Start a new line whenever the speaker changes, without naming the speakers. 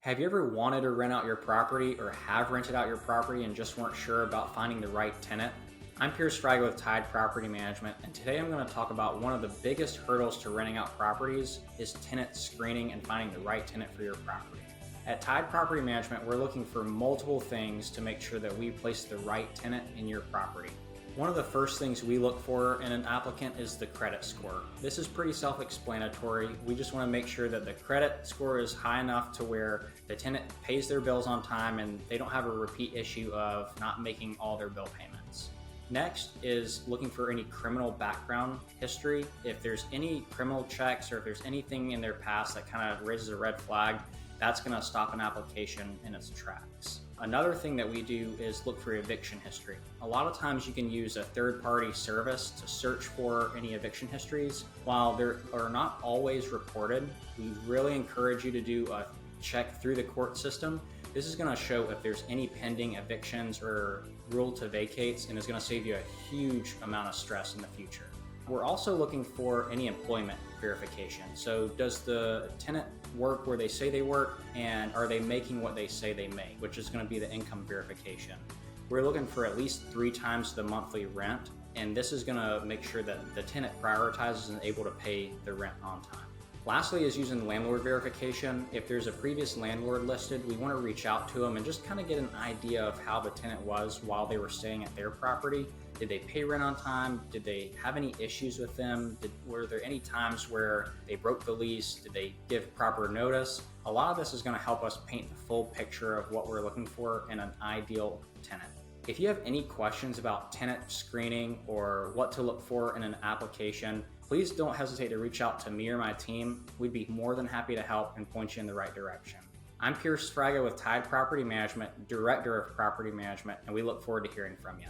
Have you ever wanted to rent out your property or have rented out your property and just weren't sure about finding the right tenant? I'm Pierce Fraga with Tide Property Management, and today I'm going to talk about one of the biggest hurdles to renting out properties is tenant screening and finding the right tenant for your property. At Tide Property Management, we're looking for multiple things to make sure that we place the right tenant in your property. One of the first things we look for in an applicant is the credit score. This is pretty self-explanatory. We just want to make sure that the credit score is high enough to where the tenant pays their bills on time and they don't have a repeat issue of not making all their bill payments. Next is looking for any criminal background history. If there's any criminal checks or if there's anything in their past that kind of raises a red flag, that's going to stop an application in its tracks. Another thing that we do is look for eviction history. A lot of times you can use a third-party service to search for any eviction histories. While they are not always reported, we really encourage you to do a check through the court system. This is going to show if there's any pending evictions or rule to vacates, and is going to save you a huge amount of stress in the future. We're also looking for any employment verification. So does the tenant work where they say they work, and are they making what they say they make, which is going to be the income verification. We're looking for at least 3 times the monthly rent, and this is going to make sure that the tenant prioritizes and is able to pay the rent on time. Lastly is using landlord verification. If there's a previous landlord listed, we want to reach out to them and just kind of get an idea of how the tenant was while they were staying at their property. Did they pay rent on time? Did they have any issues with them? Were there any times where they broke the lease? Did they give proper notice? A lot of this is going to help us paint the full picture of what we're looking for in an ideal tenant. If you have any questions about tenant screening or what to look for in an application, please don't hesitate to reach out to me or my team. We'd be more than happy to help and point you in the right direction. I'm Pierce Fraga with Tide Property Management, Director of Property Management, and we look forward to hearing from you.